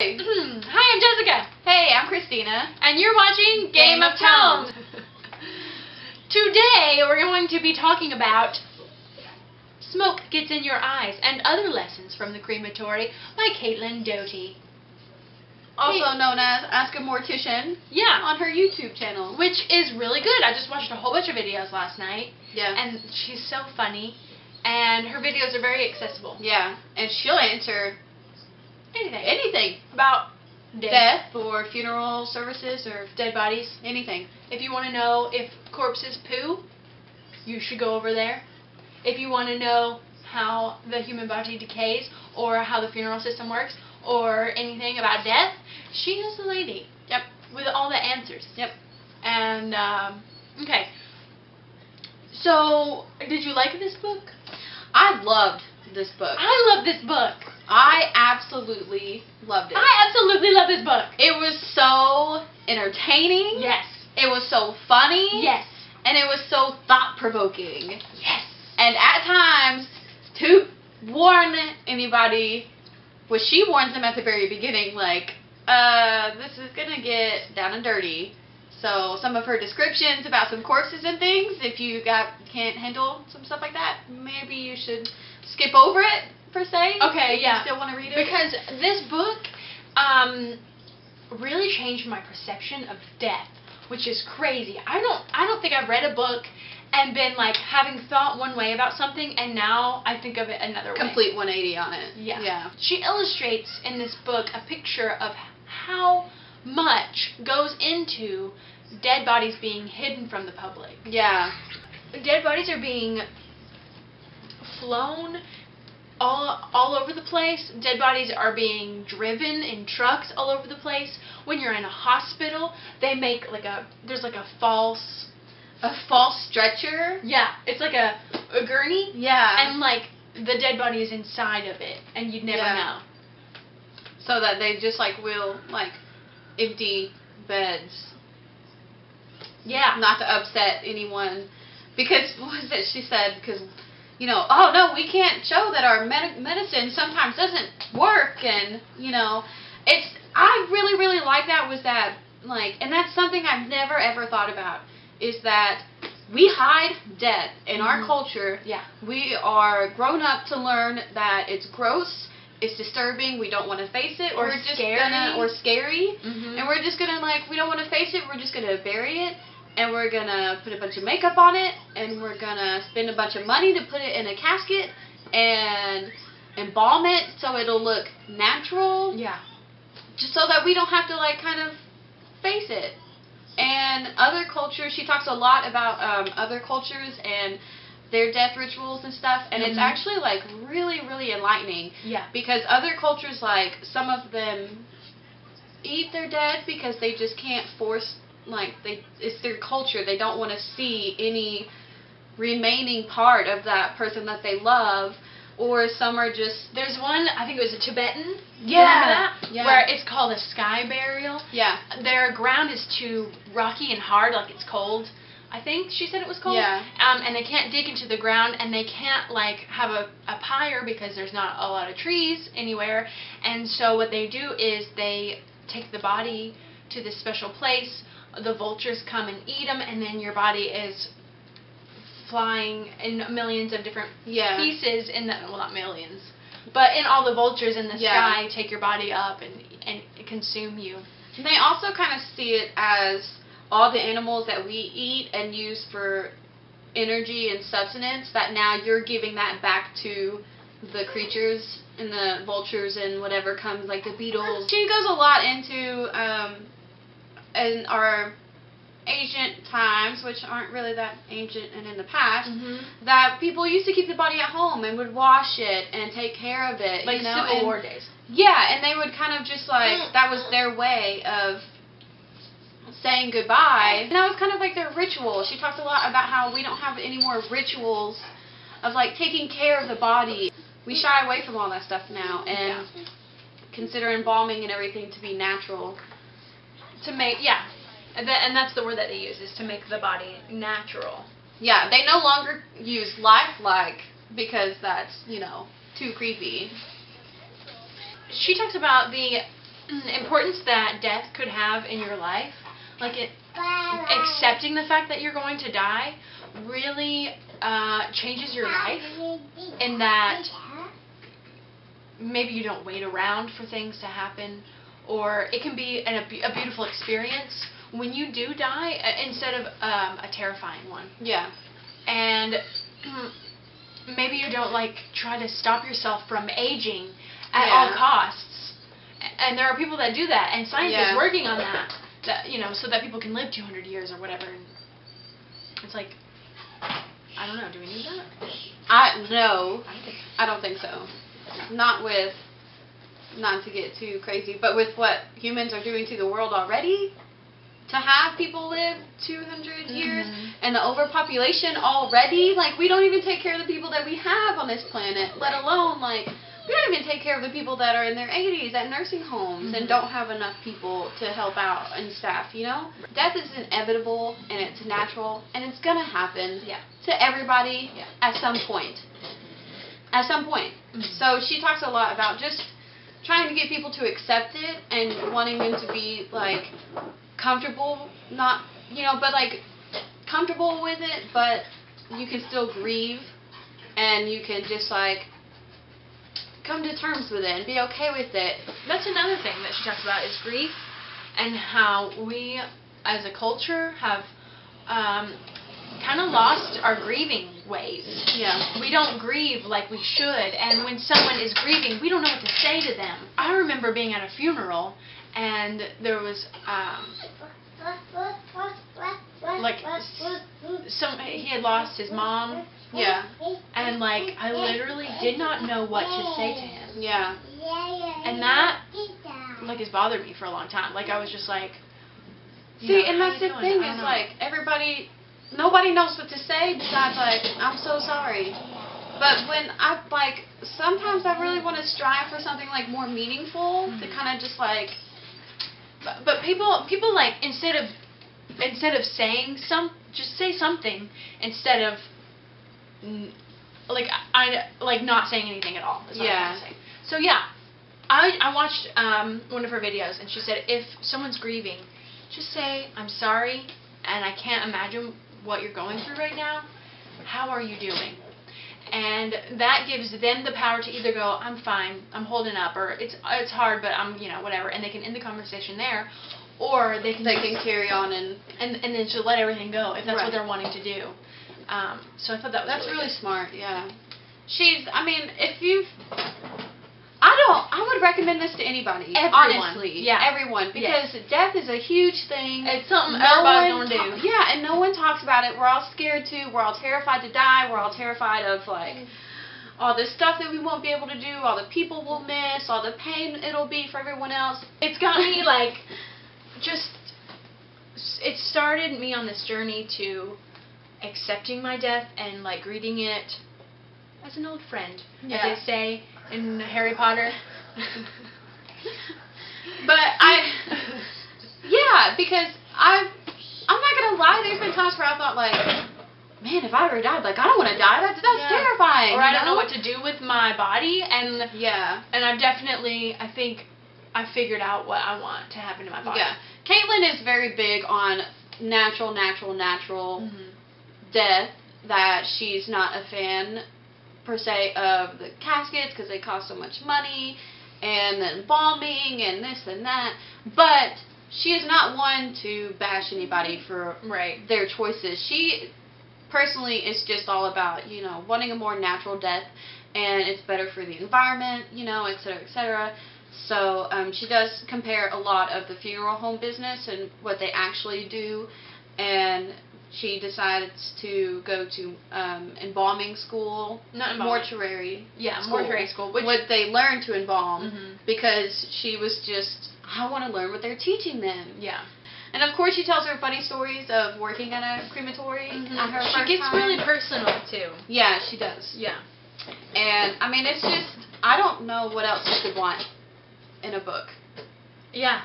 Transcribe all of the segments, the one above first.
Hi, I'm Jessica. Hey, I'm Christeena. And you're watching Game of Tones. Today, we're going to be talking about Smoke Gets in Your Eyes and Other Lessons from the Crematory by Caitlin Doughty. Also known as Ask a Mortician. Yeah. On her YouTube channel. Which is really good. I just watched a whole bunch of videos last night. Yeah. And she's so funny. And her videos are very accessible. Yeah. And she'll answer anything about death or funeral services or dead bodies. Anything. If you want to know if corpses poo, you should go over there. If you want to know how the human body decays or how the funeral system works or anything about death, she is the lady. Yep. With all the answers. Yep. And, okay. So, did you like this book? I loved this book. I love this book. I absolutely loved it. I absolutely love this book. It was so entertaining. Yes. It was so funny. Yes. And it was so thought-provoking. Yes. And at times, to warn anybody, well, she warns them at the very beginning, like, this is going to get down and dirty. So some of her descriptions about some corpses and things, if you can't handle some stuff like that, maybe you should skip over it, per se. Okay, if yeah. you still want to read it. Because this book really changed my perception of death, which is crazy. I don't think I've read a book and been like having thought one way about something and now I think of it another way. Complete 180 on it. Yeah. She illustrates in this book a picture of how much goes into dead bodies being hidden from the public. Yeah. Dead bodies are being flown all over the place. Dead bodies are being driven in trucks all over the place. When you're in a hospital, they make there's a false stretcher. Yeah, it's like a gurney. Yeah. And the dead body is inside of it, and you'd never know. So that they just will empty beds. Yeah. Not to upset anyone, because what was it she said? Because oh no, we can't show that our medicine sometimes doesn't work, and I really like that. Was that and that's something I've never ever thought about, is that we hide death in our culture. Yeah. We are grown up to learn that it's gross, it's disturbing, we don't want to face it, or we're just scary. or scary, Mm-hmm. and we're just gonna we don't want to face it, we're just gonna bury it, and we're gonna put a bunch of makeup on it, and we're gonna spend a bunch of money to put it in a casket and embalm it so it'll look natural. Yeah. Just so that we don't have to kind of face it. And other cultures, she talks a lot about other cultures and their death rituals and stuff, and it's actually really enlightening. Yeah. Because other cultures, some of them eat their dead because they just can't force, it's their culture. They don't want to see any remaining part of that person that they love. Or some are just... There's one, I think it was a Tibetan. Yeah. Remember that? Yeah. Where it's called a sky burial. Yeah. Their ground is too rocky and hard, it's cold. I think she said it was cold. Yeah. And they can't dig into the ground, and they can't, have a pyre because there's not a lot of trees anywhere. And so what they do is they take the body to this special place. The vultures come and eat them, and then your body is flying in millions of different pieces in the, well, not millions, but in all the vultures in the sky take your body up and consume you. And they also kind of see it as all the animals that we eat and use for energy and sustenance, that now you're giving that back to the creatures and the vultures and whatever comes, the beetles. She goes a lot into in our ancient times, which aren't really that ancient and in the past, that people used to keep the body at home and would wash it and take care of it. Civil War days. Yeah, and they would kind of just that was their way of saying goodbye. And that was kind of their ritual. She talks a lot about how we don't have any more rituals of taking care of the body. We shy away from all that stuff now and consider embalming and everything to be natural. To make, and that's the word that they use, is to make the body natural. Yeah, they no longer use lifelike because that's, too creepy. She talks about the importance that death could have in your life, like accepting the fact that you're going to die, really changes your life. In that maybe you don't wait around for things to happen, or it can be a beautiful experience when you do die instead of a terrifying one. Yeah. And maybe you don't like try to stop yourself from aging at all costs. And there are people that do that, and science is working on that, so that people can live 200 years or whatever. And it's like, I don't know, do we need that? No, I don't think so. Not to get too crazy, but with what humans are doing to the world already, to have people live 200 years, and the overpopulation already, like, we don't even take care of the people that we have on this planet, let alone, like, we don't even take care of the people that are in their 80s at nursing homes and don't have enough people to help out and staff, Death is inevitable, and it's natural, and it's going to happen to everybody at some point. At some point. So she talks a lot about just trying to get people to accept it and wanting them to be, like, comfortable, not, but, like, comfortable with it, but you can still grieve, and you can just, like, come to terms with it and be okay with it. That's another thing that she talks about is grief, and how we, as a culture, have kind of lost our grieving ways. Yeah. We don't grieve like we should, and when someone is grieving, we don't know what to say to them. I remember being at a funeral, and there was he had lost his mom. Yeah. And like I literally did not know what to say to him. Yeah. And that like has bothered me for a long time. Like I was just like, see, and that's the thing is like nobody knows what to say besides like, I'm so sorry. But when I like sometimes I really want to strive for something like more meaningful to kind of just like. But people like instead of saying just say something instead of like not saying anything at all. Yeah. So yeah, I watched one of her videos, and she said if someone's grieving, just say I'm sorry, and I can't imagine what you're going through right now. How are you doing? And that gives them the power to either go, I'm fine, I'm holding up, or it's hard, but I'm whatever, and they can end the conversation there, or they can carry on and then just let everything go if that's what they're wanting to do. So I thought that's really smart. Yeah, I would recommend this to anybody. Everyone. Honestly, yeah, everyone, because death is a huge thing. It's something everybody's gonna do. Yeah, and no one talks about it. We're all scared to. We're all terrified to die. We're all terrified of like all the stuff that we won't be able to do, all the people we'll miss, all the pain it'll be for everyone else. It's got me like it started me on this journey to accepting my death and like greeting it as an old friend, as they say in Harry Potter. But because I'm not gonna lie, there's been times where I thought like, man, if I ever died, like I don't want to die. That's terrifying. Or I don't know what to do with my body, and and I think I figured out what I want to happen to my body. Yeah, Caitlin is very big on natural death. That she's not a fan per se of the caskets because they cost so much money, and then embalming and this and that. But she is not one to bash anybody for their choices. She personally is just all about wanting a more natural death, and it's better for the environment, et cetera, et cetera. So she does compare a lot of the funeral home business and what they actually do, and she decides to go to embalming school, mortuary school, which what they learn to embalm, because she was just, I want to learn what they're teaching them. Yeah. And of course she tells her funny stories of working at a crematory at her first time. She gets really personal too. Yeah, she does. Yeah. And I mean, it's just, I don't know what else you could want in a book. Yeah.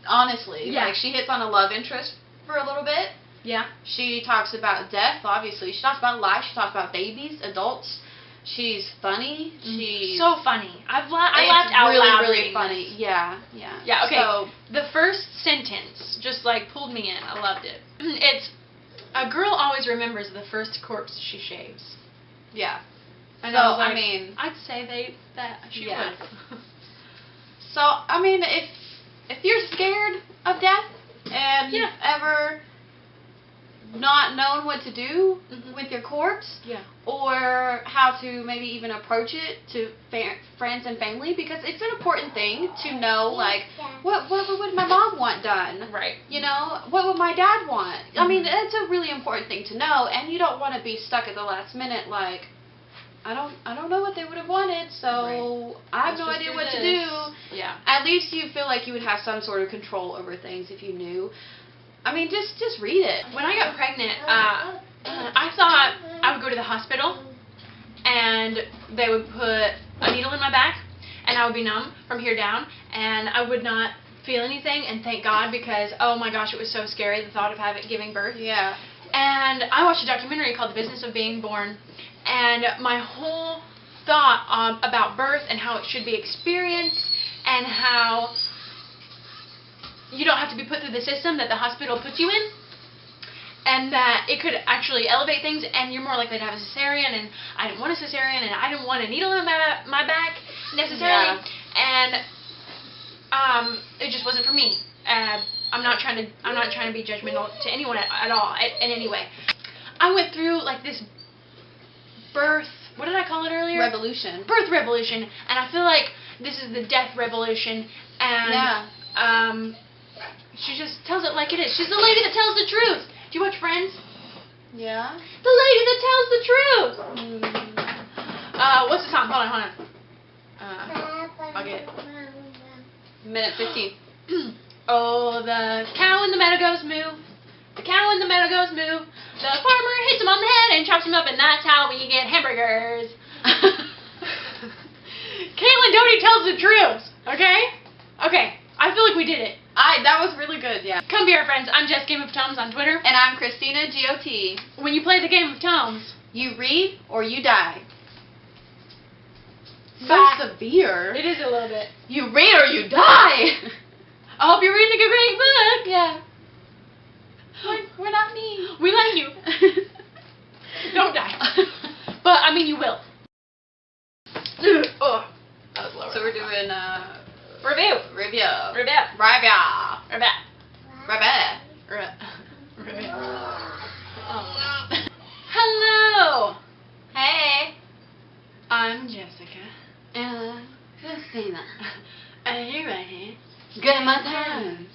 Honestly. Yeah. Like, she hits on a love interest for a little bit. Yeah. She talks about death, obviously. She talks about life. She talks about babies, adults. She's funny. She's so funny. I laughed out really, loud really reading funny. this. Yeah. Yeah, okay. So, the first sentence just like pulled me in. I loved it. It's, a girl always remembers the first corpse she shaves. yeah. And So, I was like, I mean, I'd say that she Yeah. would. So, I mean, if you're scared of death and you've ever not known what to do with your corpse, or how to maybe even approach it to friends and family, because it's an important thing to know, like, what would my mom want done? Right. You know, what would my dad want? I mean, it's a really important thing to know, and you don't want to be stuck at the last minute, like, I don't know what they would have wanted, so I have no idea what to do. Yeah. At least you feel like you would have some sort of control over things if you knew. I mean, just read it. When I got pregnant, I thought I would go to the hospital and they would put a needle in my back and I would be numb from here down and I would not feel anything, and thank God, because oh my gosh, it was so scary, the thought of giving birth. Yeah. And I watched a documentary called The Business of Being Born, and my whole thought about birth and how it should be experienced and how you don't have to be put through the system that the hospital puts you in, and that it could actually elevate things and you're more likely to have a cesarean, and I didn't want a cesarean and I didn't want a needle in my back necessarily, and it just wasn't for me. I'm not trying to be judgmental to anyone at all in any way. I went through like this birth, what did I call it earlier? Revolution. Birth revolution, and I feel like this is the death revolution, and she just tells it like it is. She's the lady that tells the truth. Do you watch Friends? Yeah. The lady that tells the truth. What's the song? Hold on. I'll get it. Minute 15. Oh, the cow in the meadow goes moo. The cow in the meadow goes moo. The farmer hits him on the head and chops him up, and that's how we get hamburgers. Caitlin Doughty tells the truth. Okay. I feel like we did it. That was really good, yeah. Come be our friends. I'm Jess Game of Tomes on Twitter. And I'm Christeena GOT. When you play the Game of Tomes, you read or you die. So Bye. severe. It is a little bit. You read or you die. I hope you're reading a great book. Yeah. We're not mean. We like you. Don't die. But, I mean, you will. Oh, that was lower. So we're doing Review. Oh. Hello. Hey. I'm Jessica. Christeena. And you're right here. Good in my times.